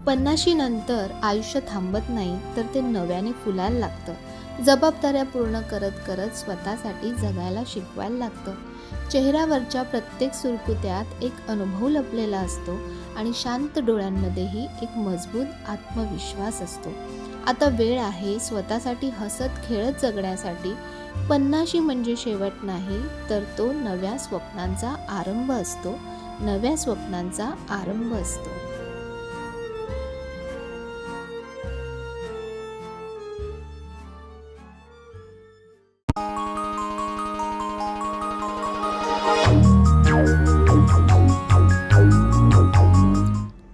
50शी नंतर आयुष्य थांबत नाही, तर ते नव्याने फुलायला लागतं. जबाबदाऱ्या पूर्ण करत करत स्वतःसाठी जगायला शिकवायला लागतं. चेहऱ्यावरच्या प्रत्येक सुरकुत्यात एक अनुभव लपलेला असतो आणि शांत डोळ्यांमध्येही एक मजबूत आत्मविश्वास असतो. आता वेळ आहे स्वतःसाठी हसत खेळत जगण्यासाठी. 50शी म्हणजे शेवट नाही, तर तो नव्या स्वप्नांचा आरंभ असतो. नव्या स्वप्नांचा आरंभ असतो.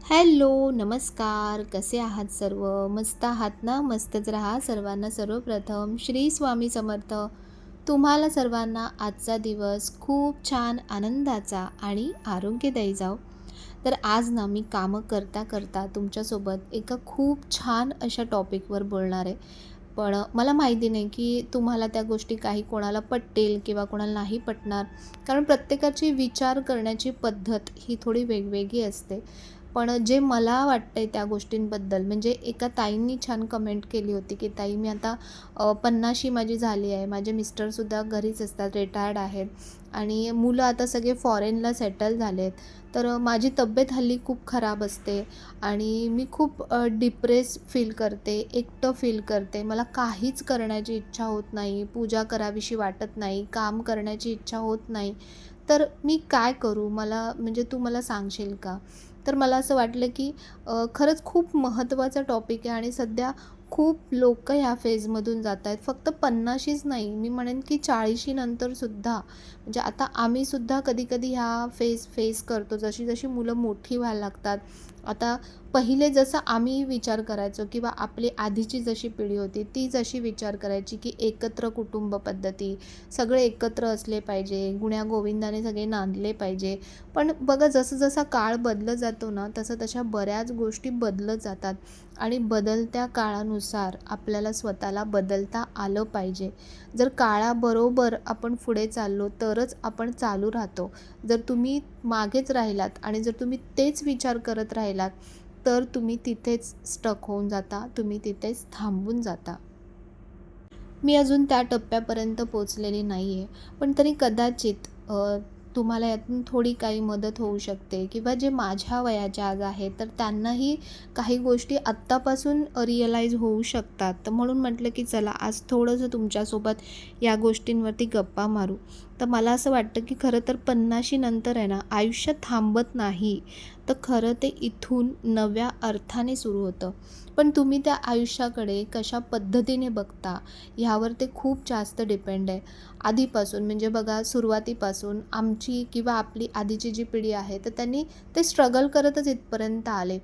हॅलो, नमस्कार. कसे आहात सर्व? मस्त आहात ना? मस्तच राहा. सर्वांना सर्वप्रथम श्री स्वामी समर्थ. तुम्हाला सर्वांना आजचा दिवस खूप छान आनंदाचा आणि आरोग्यदायी जाओ. तर आज ना मी कामं करता करता तुमच्यासोबत एका खूप छान अशा टॉपिकवर बोलणार आहे. पण मला माहिती नाही की तुम्हाला त्या गोष्टी काही कोणाला पटतील किंवा कोणाला नाही पटणार. कारण प्रत्येकाची विचार करण्याची पद्धत ही थोडी वेगवेगळी असते. पण जे मला वाटतंय त्या गोष्टींबद्दल, म्हणजे एका ताईंनी छान कमेंट केली होती की ताई मी आता 50शी माझी झाली आहे. माझे मिस्टरसुद्धा घरीच असतात, रिटायर्ड आहेत आणि मुलं आता सगळे फॉरेनला सेटल झाले आहेत. तर माझी तब्येत हल्ली खूप खराब असते आणि मी खूप डिप्रेस फील करते, एकटं फील करते. मला काहीच करण्याची इच्छा होत नाही, पूजा करावीशी वाटत नाही, काम करण्याची इच्छा होत नाही. तर मी काय करू? मला म्हणजे तू मला सांगशील का? तर मला असं वाटलं की खरंच खूप महत्त्वाचा टॉपिक आहे आणि सध्या खूप लोकं ह्या फेजमधून जात आहेत. फक्त 50शीच नाही, मी म्हणेन की 40शी नंतरसुद्धा म्हणजे आता आम्हीसुद्धा कधी-कधी ह्या फेस करतो. जशी-जशी मुलं मोठी व्हायला लागतात. आता पहिले जसं आम्ही विचार करायचो किंवा आपली आधीची जशी पिढी होती, ती जशी विचार करायची की एकत्र कुटुंब पद्धती, सगळे एकत्र असले पाहिजे, गुण्यागोविंदाने सगळे नांदले पाहिजे. पण बघा जसं-जसा काळ बदलत जातो ना, तशा बऱ्याच गोष्टी बदलत जातात आणि बदलत्या काळानुसार आपल्याला स्वतःला बदलता आलं पाहिजे. जर काळाबरोबर आपण पुढे चाललो तरच आपण चालू राहतो. जर तुम्ही मागेच राहिलात आणि जर तुम्ही तेच विचार करत राहिलात, तर तुम्ही तिथेच स्टक होऊन जाता, तुम्ही तिथेच थांबून जाता. मी अजून त्या टप्प्यापर्यंत पोहोचलेली नाही आहे. पण तरी कदाचित तुम्हाला यातून थोडी काही मदत होऊ शकते किंवा जे माझ्या वयाच्या आज आहेत, तर त्यांनाही काही गोष्टी आत्तापासून रिअलाईज होऊ शकतात. तर म्हणून म्हटलं की चला आज थोडंसं तुमच्यासोबत या गोष्टींवरती गप्पा मारू. तर मला असं वाटतं की खरं तर 50शी नंतर आहे ना, आयुष्य थांबत नाही. तर खरं ते इथून नव्या अर्थाने सुरू होतं. पण तुम्ही त्या आयुष्याकडे कशा पद्धतीने बघता ह्यावर ते खूप जास्त डिपेंड आहे. आधीपासून म्हणजे बघा सुरुवातीपासून आमची किंवा आपली आधीची जी पिढी आहे, तर त्यांनी ते स्ट्रगल करतच इथपर्यंत आले.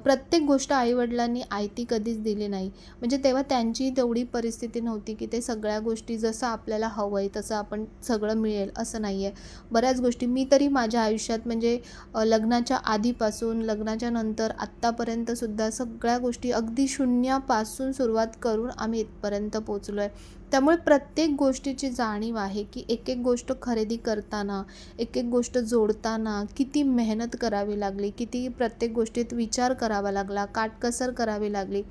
प्रत्येक गोष्ट आई-वडिलांनी आयती कधीच दिली नाही. म्हणजे तेव्हा त्यांची तेवढी परिस्थिती नव्हती की ते सगळ्या गोष्टी जसं आपल्याला हवं आहे तसं आपण सगळं मिळेल असं नाही आहे. बऱ्याच गोष्टी मी तरी माझ्या आयुष्यात म्हणजे लग्नाच्या आधीपासून लग्नाच्या नंतर आत्तापर्यंतसुद्धा सगळ्या गोष्टी अगदी शून्यापासून सुरुवात करून आम्ही इथपर्यंत पोहोचलो आहे. त्यामुळे प्रत्येक गोष्टीची जाणीव आहे की एक-एक गोष्ट खरेदी करताना, एक-एक गोष्ट जोडताना किती मेहनत करावी लागली, किती प्रत्येक गोष्टीत विचार करावा लागला, काटकसर करावी लागली.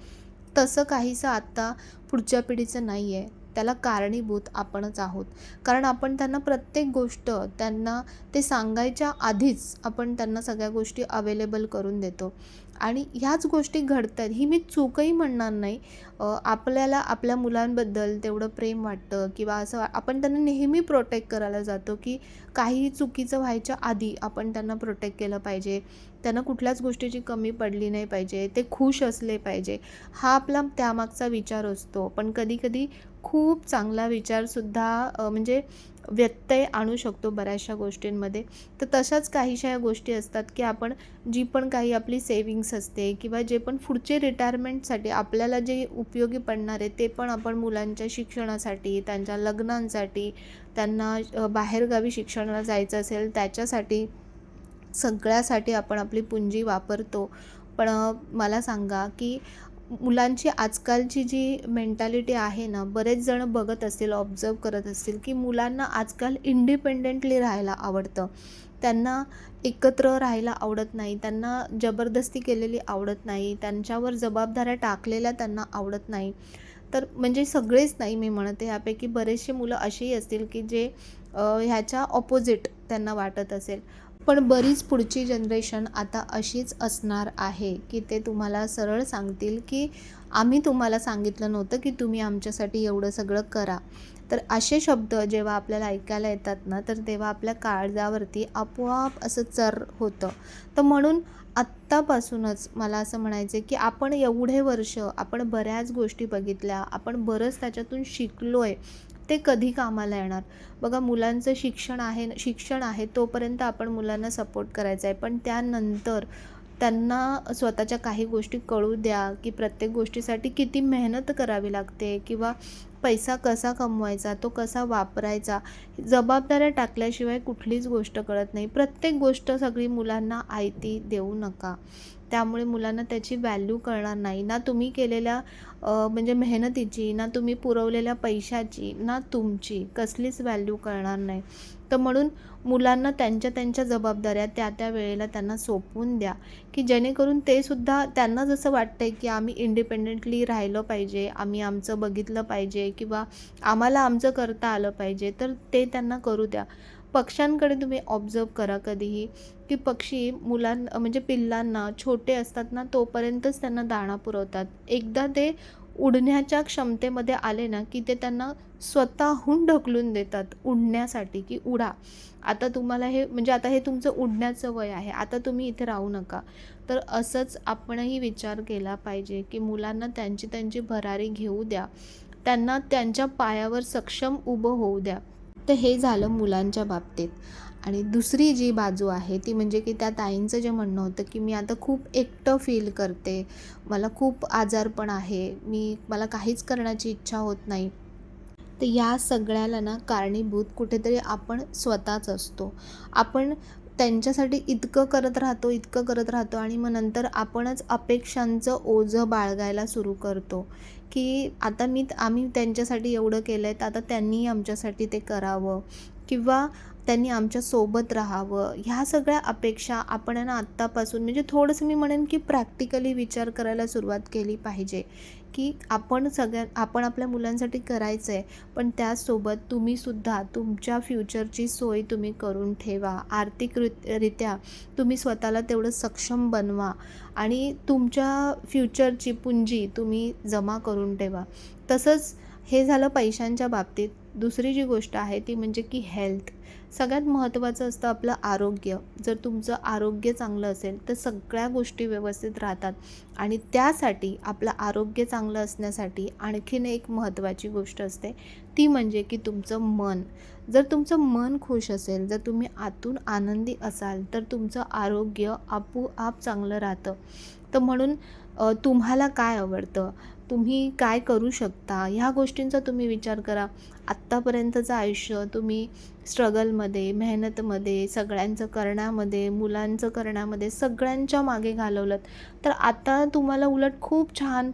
तसं काहीसं आत्ता पुढच्या पिढीचं नाही आहे. त्याला कारणीभूत आपणच आहोत. कारण आपण त्यांना प्रत्येक गोष्ट त्यांना ते सांगायच्या आधीच आपण त्यांना सगळ्या गोष्टी अवेलेबल करून देतो आणि ह्याच गोष्टी घडतात. ही मी चूकही म्हणणार नाही. आपल्याला आपल्या मुलांबद्दल तेवढं प्रेम वाटतं किंवा असं आपण त्यांना नेहमी प्रोटेक्ट करायला जातो की काही चुकीचं व्हायच्या आधी आपण त्यांना प्रोटेक्ट केलं पाहिजे. त्यांना कुठल्याच गोष्टीची कमी पडली नाही पाहिजे. ते खुश असले पाहिजे. हा आपला त्यामागचा विचार असतो. पण कधी-कधी खूप चांगला विचारसुद्धा म्हणजे व्यत्यय आणू शकतो बऱ्याचशा गोष्टींमध्ये. तर तशाच काहीशा या गोष्टी असतात की आपण जी पण काही आपली सेविंग्स असते किंवा जे पण पुढचे रिटायरमेंटसाठी आपल्याला जे उपयोगी पडणार आहे ते पण आपण मुलांच्या शिक्षणासाठी, त्यांच्या लग्नांसाठी, त्यांना बाहेरगावी शिक्षणाला जायचं असेल त्याच्यासाठी, सगळ्यासाठी आपण आपली पुंजी वापरतो. पण मला सांगा की मुलांची आजकालची जी मेंटॅलिटी आहे ना, बरेच जण बघत असतील, ऑब्झर्व करत असतील की मुलांना आजकाल इंडिपेंडेंटली राहायला आवडतं. त्यांना एकत्र राहायला आवडत नाही, त्यांना जबरदस्ती केलेली आवडत नाही, त्यांच्यावर जबाबदाऱ्या टाकलेल्या त्यांना आवडत नाही. तर म्हणजे सगळेच नाही मी म्हणते, यापैकी बरेचसे मुलं असेही असतील की जे ह्याच्या ऑपोजिट त्यांना वाटत असेल. पण बरीच पुढची जनरेशन आता अशीच असणार आहे, की ते तुम्हाला सरळ सांगतील, की आम्ही तुम्हाला सांगितलं नव्हतं, की तुम्ही आमच्यासाठी एवढं सगळं करा. तर असे शब्द जेव्हा आपल्याला ऐकायला येतात ना, तर तेव्हा आपल्या काळजावरती आपोआप असं चर होतं. तर म्हणून आत्तापासूनच मला असं म्हणायचं आहे, की आपण एवढे वर्ष आपण बऱ्याच गोष्टी बघितल्या, आपण बरंच त्याच्यातून शिकलो आहे. ते कधी कामाला येणार? बघा, मुलांचं शिक्षण आहे तोपर्यंत आपण मुलांना सपोर्ट करायचा आहे. पण त्यानंतर त्यांना स्वतःच्या काही गोष्टी कळू द्या, की प्रत्येक गोष्टीसाठी किती मेहनत करावी लागते किंवा पैसा कसा कमवायचा, तो कसा वापरायचा. जबाबदाऱ्या टाकल्याशिवाय कुठलीच गोष्ट कळत नाही. प्रत्येक गोष्ट सगळी मुलांना आयती देऊ नका. त्यामुळे मुलांना त्याची व्हॅल्यू कळणार नाही. ना तुम्ही केलेल्या म्हणजे मेहनतीची, ना तुम्ही पुरवलेल्या पैशाची, ना तुमची कसलीच व्हॅल्यू कळणार नाही. तर म्हणून मुलांना त्यांच्या जबाबदाऱ्या त्या वेळेला त्यांना सोपवून द्या, की जेणेकरून ते सुद्धा त्यांना जसं वाटतंय, की आम्ही इंडिपेंडेंटली राहिलं पाहिजे, आम्ही आमचं बघितलं पाहिजे किंवा आम्हाला आमचं करता आलं पाहिजे, तर ते त्यांना करू द्या. पक्ष्यांकडे तुम्ही ऑब्झर्व्ह करा कधीही, की पक्षी म्हणजे पिल्लांना छोटे असतात ना, तोपर्यंतच त्यांना दाणा पुरवतात. एकदा ते उडण्याच्या क्षमतेमध्ये आले ना, की ते त्यांना स्वतःहून ढकलून देतात उडण्यासाठी, की उडा. आता तुम्हाला हे म्हणजे आता हे तुमचं उडण्याचं वय आहे. आता तुम्ही इथे राहू नका. तर असंच आपणही विचार केला पाहिजे, की मुलांना त्यांची भरारी घेऊ द्या. त्यांना त्यांच्या पायावर सक्षम उभं होऊ द्या. तर हे झालं मुलांच्या बाबतीत. आणि दुसरी जी बाजू आहे ती म्हणजे की त्या ताईंचं जे म्हणणं होतं, की मी आता खूप एकटं फील करते. मला खूप आजारपण आहे. मला काहीच करण्याची इच्छा होत नाही. तर या सगळ्याला ना कारणीभूत कुठेतरी आपण स्वतःच असतो. आपण त्यांच्यासाठी इतकं करत राहतो आणि मग नंतर आपणच अपेक्षांचं ओझं बाळगायला सुरू करतो, की आम्ही त्यांच्यासाठी एवढं केलं आहे, तर आता त्यांनीही आमच्यासाठी ते करावं किंवा त्यांनी आमच्यासोबत राहावं. ह्या सगळ्या अपेक्षा आपण आहे ना आत्तापासून म्हणजे थोडंसं मी म्हणेन, की प्रॅक्टिकली विचार करायला सुरुवात केली पाहिजे, की आपण आपल्या मुलांसाठी करायचं आहे. पण त्याचसोबत तुम्हीसुद्धा तुमच्या फ्युचरची सोय तुम्ही करून ठेवा. रित्या तुम्ही स्वतःला तेवढं सक्षम बनवा आणि तुमच्या फ्युचरची पुंजी तुम्ही जमा करून ठेवा. तसंच हे झालं पैशांच्या बाबतीत. दुसरी जी गोष्ट आहे ती म्हणजे की हेल्थ. सगळ्यात महत्त्वाचं असतं आपलं आरोग्य. जर तुमचं आरोग्य चांगलं असेल तर सगळ्या गोष्टी व्यवस्थित राहतात आणि त्यासाठी आपलं आरोग्य चांगलं असण्यासाठी आणखीन एक महत्त्वाची गोष्ट असते, ती म्हणजे की तुमचं मन. जर तुमचं मन खुश असेल, जर तुम्ही आतून आनंदी असाल, तर तुमचं आरोग्य आपोआप चांगलं राहतं. तर म्हणून तुम्हाला काय आवडतं? तुम्ही काय करू शकता? ह्या गोष्टींचा तुम्ही विचार करा. आत्तापर्यंतचं आयुष्य तुम्ही स्ट्रगलमध्ये, मेहनतमध्ये, सगळ्यांचं करण्यामध्ये, मुलांचं करण्यामध्ये, सगळ्यांच्या मागे घालवलंत. तर आता तुम्हाला उलट खूप छान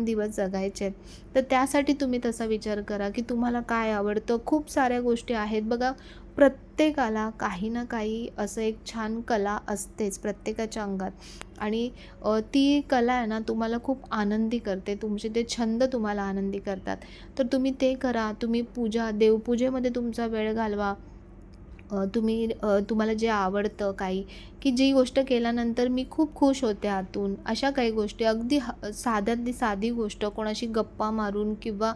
दिवस जगायचे आहेत. तर त्यासाठी तुम्ही तसा विचार करा, की तुम्हाला काय आवडतं. खूप साऱ्या गोष्टी आहेत बघा. प्रत्येकाला काही ना काही असं एक छान कला असतेच प्रत्येकाच्या अंगात आणि ती कला आहे ना तुम्हाला खूप आनंदी करते. तुमचे ते छंद तुम्हाला आनंदी करतात. तर तुम्ही ते करा. तुम्ही देवपूजेमध्ये तुमचा वेळ घालवा. तुम्हाला जे आवडतं काही, की जी गोष्ट केल्यानंतर मी खूप खुश होते आतून, अशा काही गोष्टी अगदी साध्यातली साधी गोष्ट कोणाशी गप्पा मारून किंवा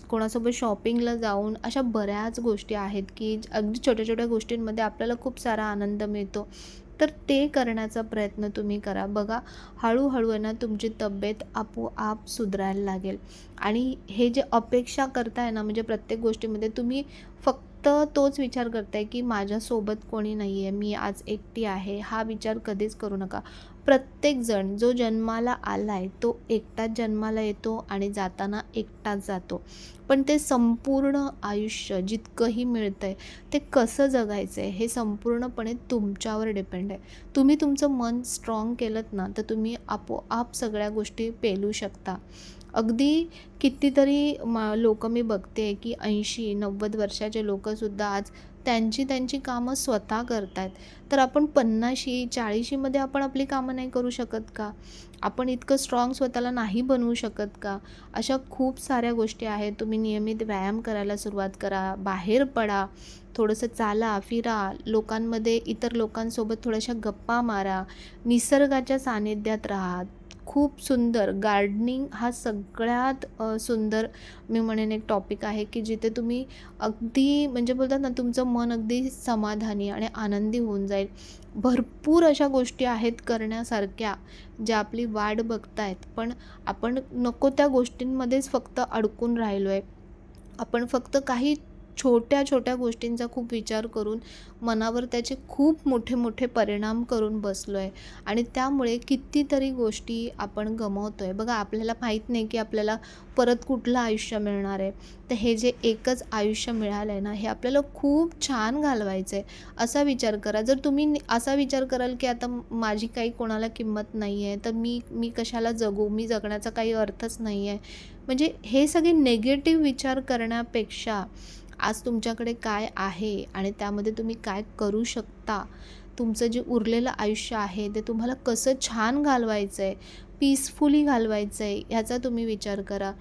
कोणासोबत शॉपिंगला जाऊन अशा बऱ्याच गोष्टी आहेत, की अगदी छोट्या-छोट्या गोष्टींमध्ये आपल्याला खूप सारा आनंद मिळतो. तर ते करण्याचा प्रयत्न तुम्ही करा. बघा, हळू आहे ना तुमची तब्येत आपोआप सुधारायला लागेल आणि हे जे अपेक्षा करताय ना म्हणजे प्रत्येक गोष्टीमध्ये तुम्ही फक्त तोच विचार करताय, की माझ्यासोबत कोणी नाही आहे, मी आज एकटी आहे, हा विचार कधीच करू नका. प्रत्येकजण जो जन्माला आला आहे, तो एकटाच जन्माला येतो आणि जाताना एकटाच जातो. पण ते संपूर्ण आयुष्य जितकंही मिळतं आहे, ते कसं जगायचं आहे, हे संपूर्णपणे तुमच्यावर डिपेंड आहे. तुम्ही तुमचं मन स्ट्राँग केलंत ना, तर तुम्ही आपोआप सगळ्या गोष्टी पेलू शकता. अगदी कितीतरी लोकं मी बघते की 80-90 वर्षाचे लोकंसुद्धा आज त्यांची कामं स्वतः करतायत. तर आपण 50-40मध्ये आपण आपली कामं नाही करू शकत का? आपण इतकं स्ट्राँग स्वतःला नाही बनवू शकत का? अशा खूप साऱ्या गोष्टी आहेत. तुम्ही नियमित व्यायाम करायला सुरुवात करा, बाहेर पडा, थोडंसं चाला, फिरा, लोकांमध्ये इतर लोकांसोबत थोड्याशा गप्पा मारा, निसर्गाच्या सानिध्यात राहा. खूप सुंदर गार्डनिंग हा सगळ्यात सुंदर मी म्हणेन एक टॉपिक आहे, की जिथे तुम्ही अगदी म्हणजे बोलतात ना, तुमचं मन अगदी समाधानी आणि आनंदी होऊन जाईल. भरपूर अशा गोष्टी आहेत करण्यासारख्या, ज्या आपली वाट बघतायत, पण आपण नको त्या गोष्टींमध्येच फक्त अडकून राहिलो आहे. आपण फक्त काही छोट्या-छोट्या गोष्टींचा खूप विचार करून मनावर त्याचे खूप मोठे-मोठे परिणाम करून बसलो आहे आणि त्यामुळे कितीतरी गोष्टी आपण गमावतो आहे. बघा, आपल्याला माहीत नाही की आपल्याला परत कुठलं आयुष्य मिळणार आहे. तर हे जे एकच आयुष्य मिळालं आहे ना, हे आपल्याला खूप छान घालवायचं आहे, असा विचार करा. जर तुम्ही असा विचार कराल की आता माझी काही कोणाला किंमत नाही आहे, तर मी कशाला जगू? मी जगण्याचा काही अर्थच नाही आहे. म्हणजे हे सगळे निगेटिव्ह विचार करण्यापेक्षा आज तुमच्याकडे काय आहे आणि त्यामध्ये तुम्ही काय करू शकता, तुमचं जे उरलेलं आयुष्य आहे ते तुम्हाला कसं छान घालवायचं आहे, पीसफुली घालवायचं आहे, ह्याचा तुम्ही विचार करा.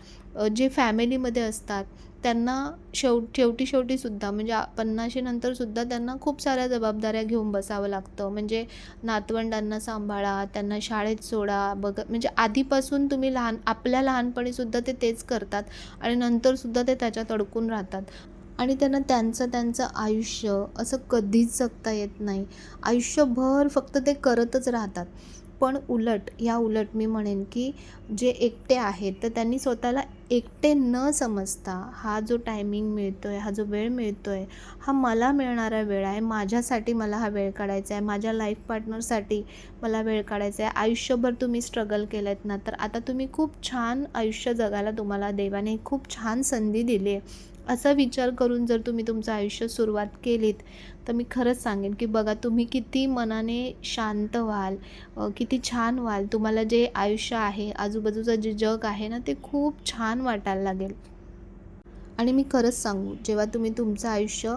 जे फॅमिलीमध्ये असतात त्यांना शेवटी सुद्धा म्हणजे 50शी नंतरसुद्धा त्यांना खूप साऱ्या जबाबदाऱ्या घेऊन बसावं लागतं. म्हणजे नातवंडांना सांभाळा, त्यांना शाळेत सोडा, म्हणजे आधीपासून तुम्ही आपल्या लहानपणीसुद्धा ते तेच करतात आणि नंतरसुद्धा ते त्याच्यात अडकून राहतात. आणि त्यांना त्यांचं आयुष्य असं कधीच जगता येत नाही. आयुष्यभर फक्त ते करतच राहतात. पण उलट मी म्हणेन, की जे एकटे आहेत, तर त्यांनी स्वतःला एकटे न समजता हा जो टायमिंग मिळतोय, हा जो वेळ मिळतोय, हा मला मिळणारा वेळ आहे. माझ्यासाठी मला हा वेळ काढायचा आहे. माझ्या लाईफ पार्टनरसाठी मला वेळ काढायचा आहे. आयुष्यभर तुम्ही स्ट्रगल केलंत ना, तर आता तुम्ही खूप छान आयुष्य जगायला तुम्हाला देवाने खूप छान संधी दिली आहे. असा विचार करून जर तुम्ही तुमचं आयुष्य सुरुवात केलीत, तर मी खरंच सांगेन, की बघा तुम्ही किती मनाने शांत व्हाल, किती छान व्हाल. तुम्हाला जे आयुष्य आहे, आजूबाजूचं जे जग आहे ना, ते खूप छान वाटायला लागेल. आणि मी खरंच सांगू, जेव्हा तुम्ही तुमचं आयुष्य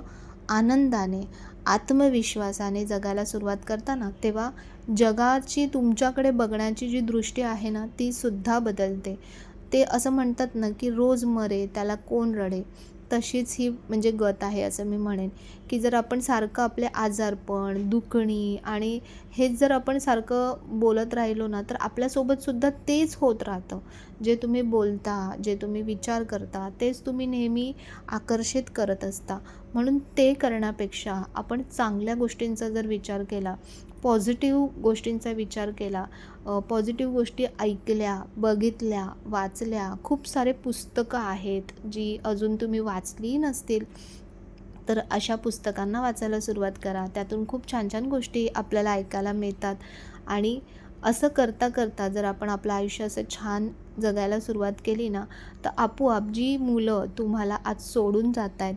आनंदाने, आत्मविश्वासाने जगायला सुरुवात करता ना, तेव्हा जगाची तुमच्याकडे बघण्याची जी दृष्टी आहे ना, ती सुद्धा बदलते. ते असं म्हणतात ना, की रोज मरे त्याला कोण रडे. तशीच ही म्हणजे गत आहे असं मी म्हणेन, की जर आपण सारखं आपले आजारपण, दुखणी आणि हेच जर आपण सारखं बोलत राहिलो ना, तर आपल्यासोबतसुद्धा तेच होत राहतं. जे तुम्ही बोलता, जे तुम्ही विचार करता, तेच तुम्ही नेहमी आकर्षित करत असता. म्हणून ते करण्यापेक्षा आपण चांगल्या गोष्टींचा जर विचार केला, पॉझिटिव्ह गोष्टींचा विचार केला, पॉझिटिव्ह गोष्टी ऐकल्या, बघितल्या, वाचल्या. खूप सारे पुस्तकं आहेत, जी अजून तुम्ही वाचली नसतील, तर अशा पुस्तकांना वाचायला सुरुवात करा. त्यातून खूप छान-छान गोष्टी आपल्याला ऐकायला मिळतात आणि असं करता-करता जर आपण आपलं आयुष्य असं छान जगायला सुरुवात केली ना, तर आपोआप जी मुलं तुम्हाला आज सोडून जात आहेत,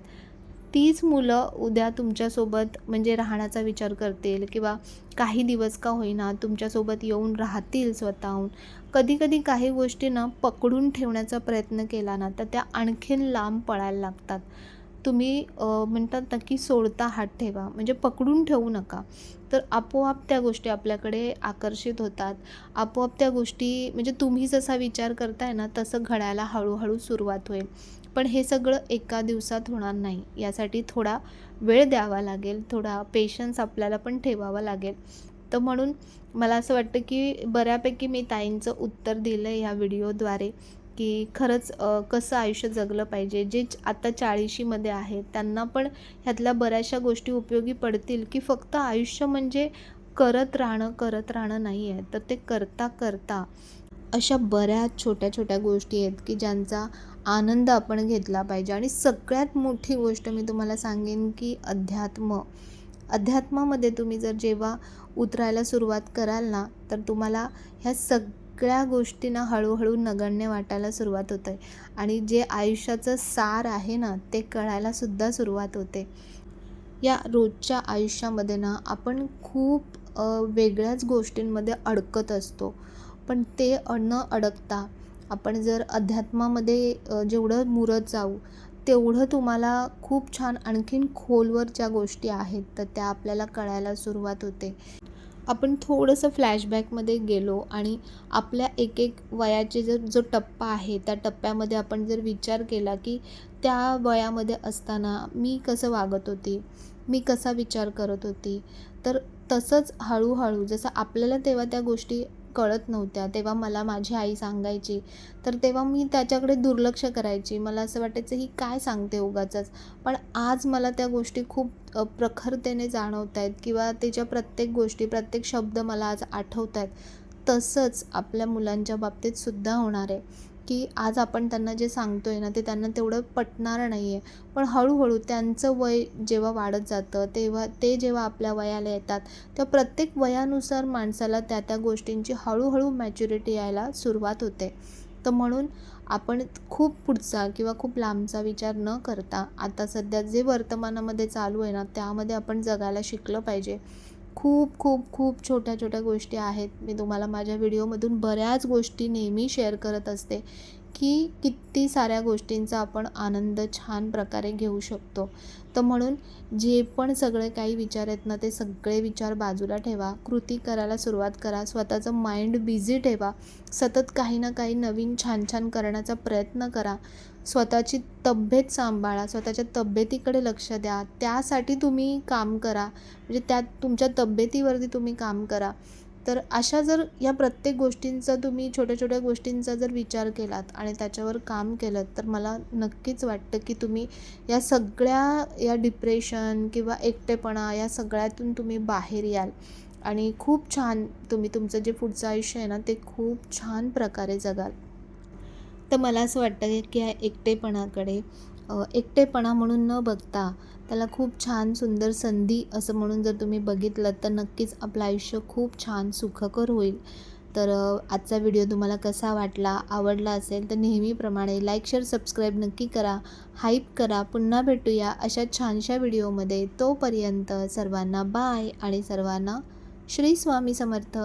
तीच मुलं उद्या तुमच्यासोबत म्हणजे राहण्याचा विचार करतील किंवा काही दिवस का होईना तुमच्यासोबत येऊन राहतील स्वतःहून. कधी-कधी काही गोष्टी ना पकडून ठेवण्याचा प्रयत्न केला ना, तर त्या आणखीन लांब पळायला लागतात. तुम्ही म्हणतात ना, की सोडता हात ठेवा, म्हणजे पकडून ठेवू नका. तर आपोआप त्या गोष्टी आपल्याकडे आकर्षित होतात. आपोआप त्या गोष्टी म्हणजे तुम्ही जसा विचार करताय ना, तसं घडायला हळू सुरुवात होईल. पण हे सगळं एका दिवसात होणार नाही. यासाठी थोडा वेळ द्यावा लागेल, थोडा पेशन्स आपल्याला पण ठेवावा लागेल. तर म्हणून मला असं वाटतं, की बऱ्यापैकी मी ताईंचं उत्तर दिलं आहे ह्या व्हिडिओद्वारे, की खरंच कसं आयुष्य जगलं पाहिजे. जे आता 40शीमध्ये आहेत, त्यांना पण ह्यातल्या बऱ्याचशा गोष्टी उपयोगी पडतील, की फक्त आयुष्य म्हणजे करत राहणं नाही आहे. तर ते करता अशा बऱ्याच छोट्या-छोट्या गोष्टी आहेत, की ज्यांचा आनंद आपण घेतला पाहिजे. आणि सगळ्यात मोठी गोष्ट मी तुम्हाला सांगेन, की अध्यात्मामध्ये तुम्ही जेव्हा उतरायला सुरुवात कराल ना, तर तुम्हाला ह्या सगळ्या गोष्टींना हळूहळू नगण्य वाटायला सुरुवात होते आणि जे आयुष्याचं सार आहे ना, ते कळायलासुद्धा सुरुवात होते. या रोजच्या आयुष्यामध्ये ना आपण खूप वेगळ्याच गोष्टींमध्ये अडकत असतो. पण ते न अडकता आपण जर अध्यात्मामध्ये जेवढं मुरत जाऊ तेवढं तुम्हाला खूप छान आणखीन खोलवर ज्या गोष्टी आहेत तर त्या आपल्याला कळायला सुरुवात होते. आपण थोडंसं फ्लॅशबॅकमध्ये गेलो आणि आपल्या एक एक वयाचे जो टप्पा आहे त्या टप्प्यामध्ये आपण जर विचार केला की त्या वयामध्ये असताना मी कसं वागत होती, मी कसा विचार करत होती, तर तसंच हळूहळू जसं आपल्याला तेव्हा त्या गोष्टी कळत नव्हत्या, तेव्हा मला माझी आई सांगायची, तर तेव्हा मी त्याच्याकडे दुर्लक्ष करायची. मला असं वाटायचं ही काय सांगते उगाचच. पण आज मला त्या गोष्टी खूप प्रखरतेने जाणवत आहेत किंवा त्याच्या प्रत्येक गोष्टी, प्रत्येक शब्द मला आज आठवत आहेत. तसंच आपल्या मुलांच्या बाबतीत सुद्धा होणार आहे, की आज आपण त्यांना जे सांगतोय ना, ते त्यांना तेवढं पटणार नाही आहे. पण हळूहळू त्यांचं वय जेव्हा वाढत जातं, तेव्हा ते जेव्हा आपल्या वयाला येतात, तेव्हा प्रत्येक वयानुसार माणसाला त्या त्या गोष्टींची हळूहळू मॅच्युरिटी यायला सुरुवात होते. तर म्हणून आपण खूप पुढचा किंवा खूप लांबचा विचार न करता आता सध्या जे वर्तमानामध्ये चालू आहे ना, त्यामध्ये आपण जगायला शिकलं पाहिजे. खूप खूप खूप छोट्या छोट्या गोष्टी आहेत. मी तुम्हाला माझ्या व्हिडिओमधून बऱ्याच गोष्टी नेहमी शेअर करत असते, की किती साऱ्या गोष्टींचा आपण आनंद छान प्रकारे घेऊ शकतो. तर म्हणून जे पण सगळे काही विचार आहेत ना, ते सगळे विचार बाजूला ठेवा. कृती करायला सुरुवात करा. स्वतःचं माइंड बिझी ठेवा. सतत काही ना काही नवीन छान छान करण्याचा प्रयत्न करा. स्वतःची तब्येत सांभाळा. स्वतःच्या तब्येतीकडे लक्ष द्या. त्यासाठी तुम्ही काम करा. म्हणजे त्यात तुमच्या तब्येतीवरती तुम्ही काम करा. तर अशा जर या प्रत्येक गोष्टींचा तुम्ही छोट्या-छोट्या गोष्टींचा जर विचार केलात आणि त्याच्यावर काम केलंत, तर मला नक्कीच वाटतं की तुम्ही या सगळ्या या डिप्रेशन किंवा एकटेपणा या सगळ्यातून तुम्ही बाहेर याल आणि खूप छान तुम्ही तुमचं जे पुढचं आयुष्य आहे ना, ते खूप छान प्रकारे जगाल. तर मला असं वाटतं की या एकटेपणाकडे एकटेपणा म्हणून न बघता त्याला खूप छान सुंदर संधी असं म्हणून जर तुम्ही बघितलं तर नक्कीच आपलं आयुष्य खूप छान सुखकर होईल. तर आजचा व्हिडिओ तुम्हाला कसा वाटला, आवडला असेल तर नेहमीप्रमाणे लाईक, शेअर, सबस्क्राईब नक्की करा, हाईप करा. पुन्हा भेटूया अशा छानशा व्हिडिओमध्ये. तोपर्यंत सर्वांना बाय आणि सर्वांना श्री स्वामी समर्थ.